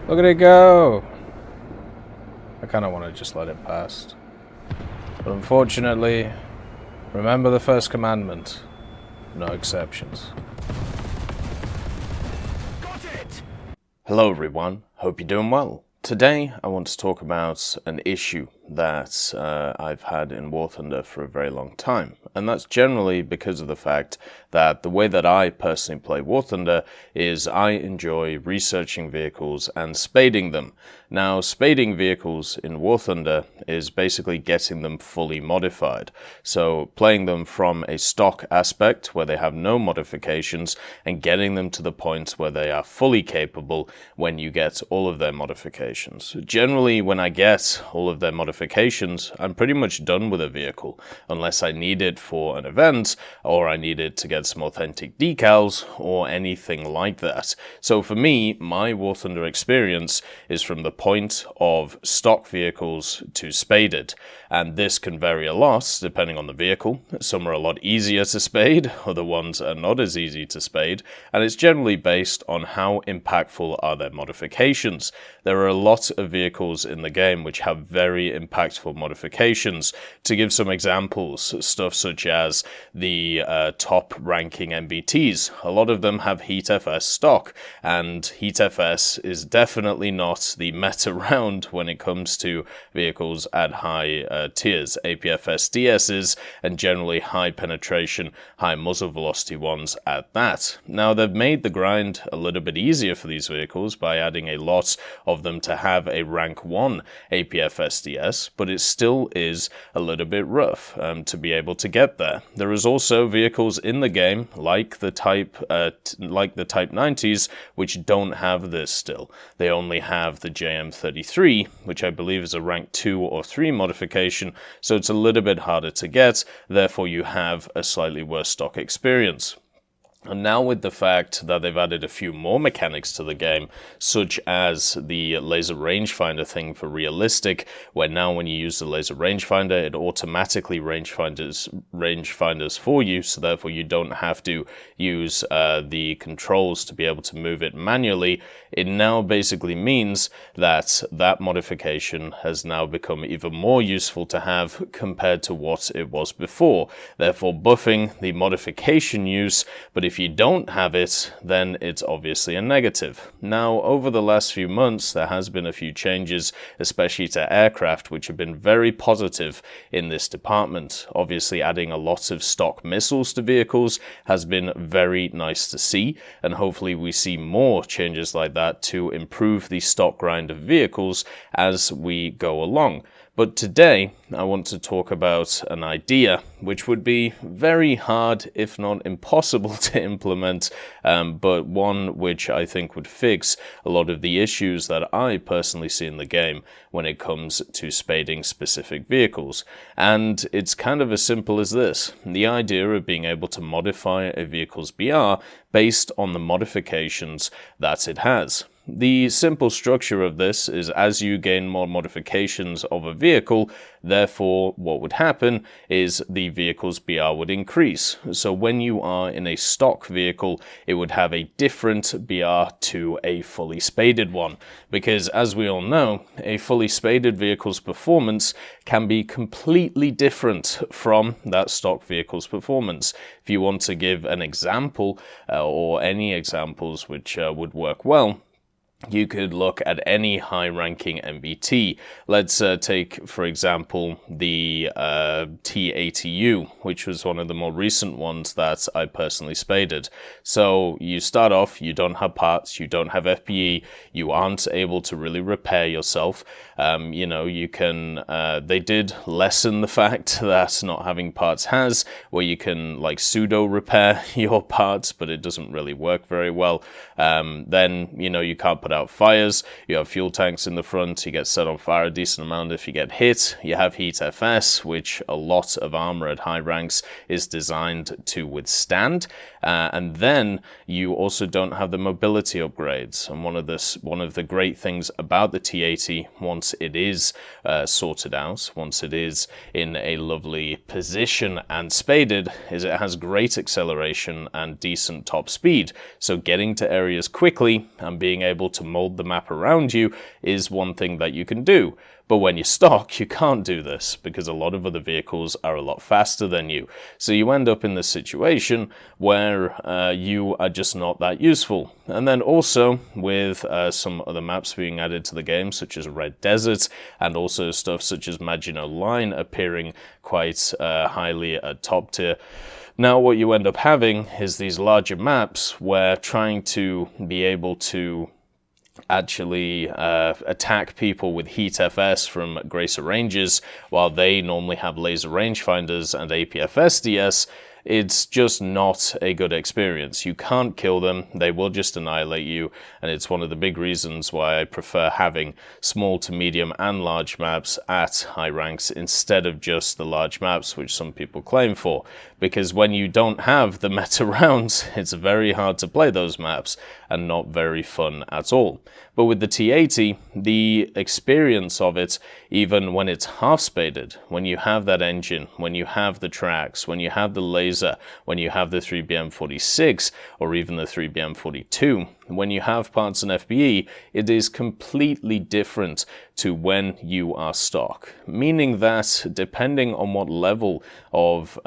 Look at it go! I kind of want to just let it pass. But unfortunately, remember the first commandment. No exceptions. Got it! Hello everyone, hope you're doing well. Today I want to talk about an issue that I've had in War Thunder for a very long time, and that's generally because of the fact that the way that I personally play War Thunder is I enjoy researching vehicles and spading them. Now, spading vehicles in War Thunder is basically getting them fully modified, so playing them from a stock aspect where they have no modifications and getting them to the point where they are fully capable when you get all of their modifications. Generally, when I get all of their modifications, I'm pretty much done with a vehicle, unless I need it for an event, or I need it to get some authentic decals, or anything like that. So for me, my War Thunder experience is from the point of stock vehicles to spaded, and this can vary a lot depending on the vehicle. Some are a lot easier to spade, other ones are not as easy to spade, and it's generally based on how impactful are their modifications. There are a lot of vehicles in the game which have very impactful modifications. To give some examples, stuff such as the top ranking MBTs. A lot of them have Heat FS stock, and Heat FS is definitely not the meta round when it comes to vehicles at high tiers. APFS DSs, and generally high penetration, high muzzle velocity ones at that. Now, they've made the grind a little bit easier for these vehicles by adding a lot of them to have a rank 1 APFS DS, but it still is a little bit rough to be able to get there. There is also vehicles in the game like the Type 90s which don't have this still. They only have the JM33, which I believe is a rank 2 or 3 modification, so it's a little bit harder to get, therefore you have a slightly worse stock experience. And now with the fact that they've added a few more mechanics to the game, such as the laser rangefinder thing for realistic, where now when you use the laser rangefinder, it automatically rangefinders for you, so therefore you don't have to use the controls to be able to move it manually. It now basically means that that modification has now become even more useful to have compared to what it was before, therefore buffing the modification use, but if you don't have it, then it's obviously a negative. Now, over the last few months, there has been a few changes, especially to aircraft, which have been very positive in this department. Obviously, adding a lot of stock missiles to vehicles has been very nice to see, and hopefully we see more changes like that to improve the stock grind of vehicles as we go along. But today, I want to talk about an idea which would be very hard, if not impossible, to implement, but one which I think would fix a lot of the issues that I personally see in the game when it comes to spading specific vehicles. And it's kind of as simple as this. The idea of being able to modify a vehicle's BR based on the modifications that it has. The simple structure of this is as you gain more modifications of a vehicle, therefore what would happen is the vehicle's BR would increase. So when you are in a stock vehicle, it would have a different BR to a fully spaded one. Because as we all know, a fully spaded vehicle's performance can be completely different from that stock vehicle's performance. If you want to give an example, or any examples which would work well, you could look at any high-ranking MBT. Let's take, for example, the T80U, which was one of the more recent ones that I personally spaded. So you start off, you don't have parts, you don't have FPE, you aren't able to really repair yourself. You can, they did lessen the fact that not having parts has, where you can like pseudo repair your parts, but it doesn't really work very well. Then, you can't put out fires, you have fuel tanks in the front, you get set on fire a decent amount if you get hit, you have Heat FS, which a lot of armor at high ranks is designed to withstand, and then you also don't have the mobility upgrades. And one of the great things about the T80, once it is sorted out, once it is in a lovely position and spaded, is it has great acceleration and decent top speed. So getting to areas quickly and being able to mold the map around you is one thing that you can do. But when you're stock, you can't do this because a lot of other vehicles are a lot faster than you. So you end up in this situation where you are just not that useful. And then also with some other maps being added to the game, such as Red Desert, and also stuff such as Maginot Line appearing quite highly at top tier. Now what you end up having is these larger maps where trying to be able to actually attack people with Heat FS from Gracer Ranges while they normally have laser rangefinders and APF SDS, it's just not a good experience. You can't kill them, they will just annihilate you, and it's one of the big reasons why I prefer having small to medium and large maps at high ranks instead of just the large maps, which some people claim for. Because when you don't have the meta rounds, it's very hard to play those maps and not very fun at all. But with the T80, the experience of it, even when it's half spaded, when you have that engine, when you have the tracks, when you have the laser, when you have the 3BM46 or even the 3BM42, when you have parts and FBE, it is completely different to when you are stock. Meaning that depending on what level of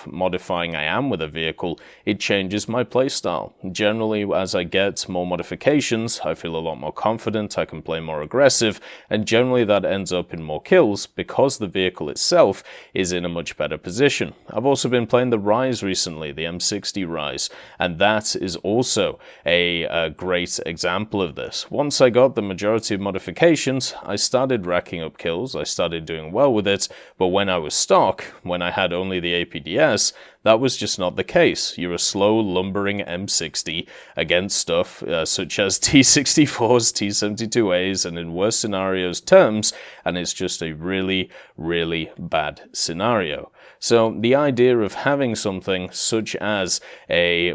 modifying I am with a vehicle, it changes my playstyle. Generally, as I get more modifications, I feel a lot more confident, I can play more aggressive, and generally that ends up in more kills because the vehicle itself is in a much better position. I've also been playing the Rise recently, the M60 Rise, and that is also a great example of this. Once I got the majority of modifications, I started racking up kills, I started doing well with it, but when I was stock, when I had only the APDS, that was just not the case. You're a slow, lumbering M60 against stuff such as T64s, T72As, and in worse scenarios terms, and it's just a really, really bad scenario. So the idea of having something such as a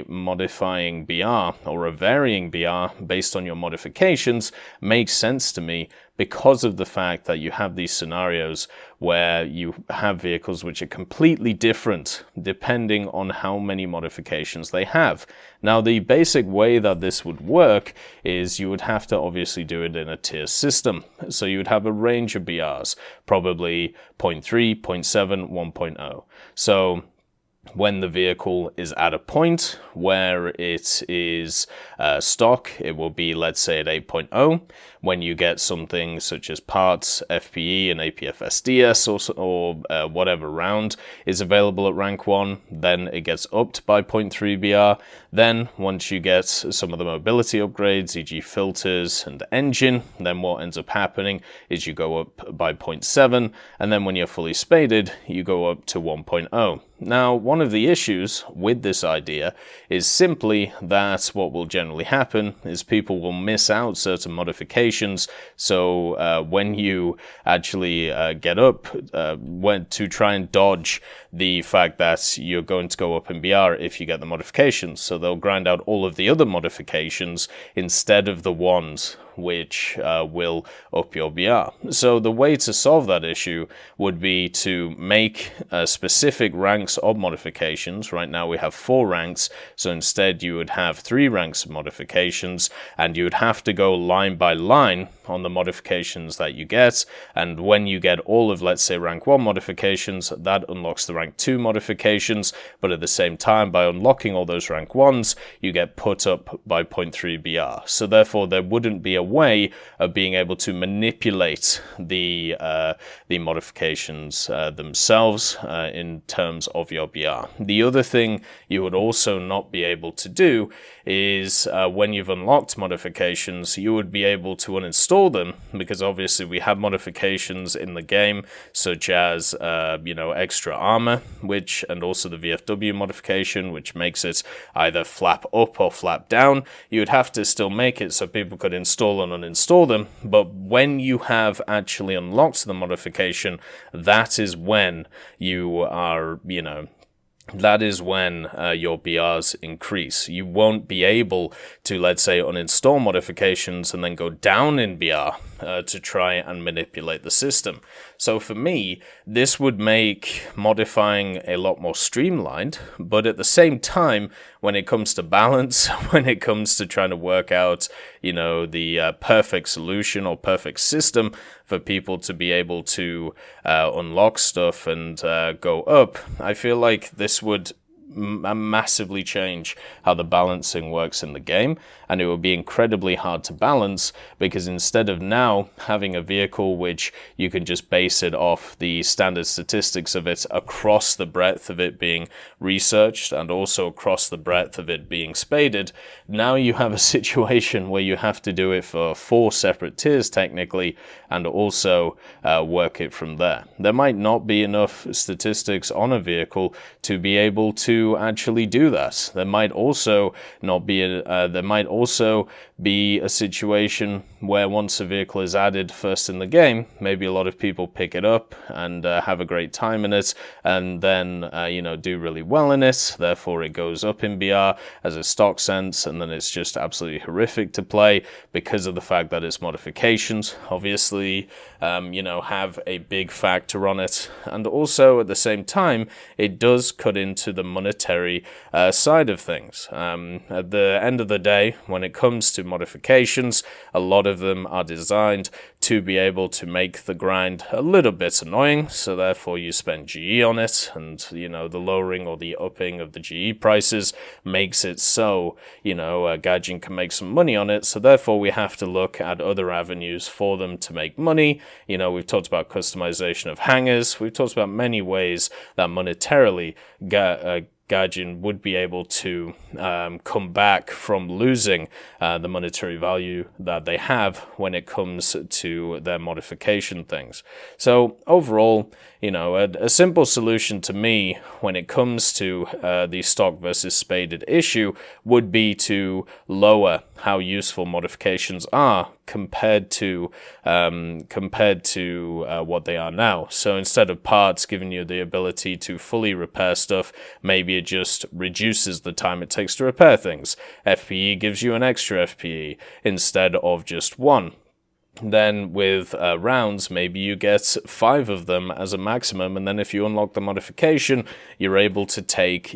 modifying BR or a varying BR based on your modifications makes sense to me because of the fact that you have these scenarios where you have vehicles which are completely different depending on how many modifications they have. Now, the basic way that this would work is you would have to obviously do it in a tier system. So you would have a range of BRs, probably 0.3, 0.7, 1.0. So when the vehicle is at a point where it is stock, it will be, let's say, at 8.0. When you get something such as parts, FPE, and APF SDS or whatever round is available at rank 1, then it gets upped by 0.3 BR. Then once you get some of the mobility upgrades, e.g. filters and engine, then what ends up happening is you go up by 0.7, and then when you're fully spaded, you go up to 1.0. Now, one of the issues with this idea is simply that what will generally happen is people will miss out certain modifications. So when you actually get up, to try and dodge the fact that you're going to go up in BR if you get the modifications. So they'll grind out all of the other modifications instead of the ones which will up your BR. So the way to solve that issue would be to make specific ranks of modifications. Right now we have 4 ranks, so instead you would have 3 ranks of modifications, and you would have to go line by line on the modifications that you get, and when you get all of, let's say, rank 1 modifications, that unlocks the rank 2 modifications, but at the same time, by unlocking all those rank 1s, you get put up by 0.3 BR. So therefore there wouldn't be a way of being able to manipulate the modifications themselves in terms of your BR. The other thing you would also not be able to do is when you've unlocked modifications, you would be able to uninstall them, because obviously we have modifications in the game such as extra armor, and also the VFW modification, which makes it either flap up or flap down. You would have to still make it so people could install and uninstall them, but when you have actually unlocked the modification, that is when you are, that is when your BRs increase. You won't be able to, let's say, uninstall modifications and then go down in BR to try and manipulate the system. So for me, this would make modifying a lot more streamlined, but at the same time, when it comes to balance, when it comes to trying to work out, the perfect solution or perfect system for people to be able to unlock stuff and go up, I feel like this would massively change how the balancing works in the game, and it would be incredibly hard to balance, because instead of now having a vehicle which you can just base it off the standard statistics of it across the breadth of it being researched and also across the breadth of it being spaded, now you have a situation where you have to do it for 4 separate tiers technically, and also work it from there. There might not be enough statistics on a vehicle to be able to actually do that. There might also be a situation where once a vehicle is added first in the game, maybe a lot of people pick it up and have a great time in it, and then do really well in it. Therefore, it goes up in BR as a stock sense, and then it's just absolutely horrific to play because of the fact that its modifications obviously have a big factor on it, and also at the same time it does cut into the monetary side of things. At the end of the day, when it comes to modifications, a lot of them are designed to be able to make the grind a little bit annoying, so therefore you spend GE on it, and the lowering or the upping of the GE prices makes it so Gaijin can make some money on it, so therefore we have to look at other avenues for them to make money. We've talked about customization of hangars, we've talked about many ways that monetarily Gaijin would be able to come back from losing the monetary value that they have when it comes to their modification things. So overall, a simple solution to me when it comes to the stock versus spaded issue would be to lower how useful modifications are compared to what they are now. So instead of parts giving you the ability to fully repair stuff, maybe it just reduces the time it takes to repair things. FPE gives you an extra FPE instead of just 1. Then with rounds, maybe you get 5 of them as a maximum, and then if you unlock the modification, you're able to take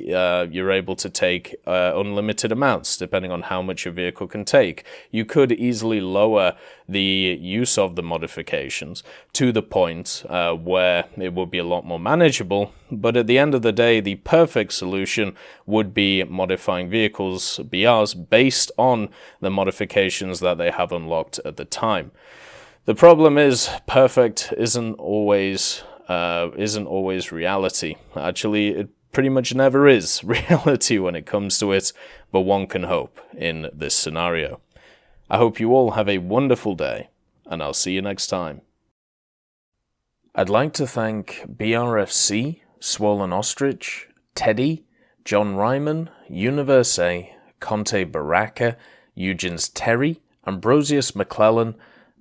unlimited amounts depending on how much your vehicle can take. You could easily lower the use of the modifications to the point where it would be a lot more manageable, but at the end of the day, the perfect solution would be modifying vehicles, BRs, based on the modifications that they have unlocked at the time. The problem is, perfect isn't always reality. Actually, it pretty much never is reality when it comes to it, but one can hope in this scenario. I hope you all have a wonderful day, and I'll see you next time. I'd like to thank BRFC, Swollen Ostrich, Teddy, John Ryman, Universe A, Conte Baraka, Eugens Terry, Ambrosius McClellan,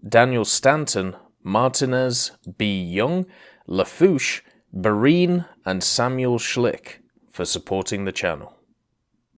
Daniel Stanton, Martinez, B. Young, Lafouche, Barine, and Samuel Schlick for supporting the channel.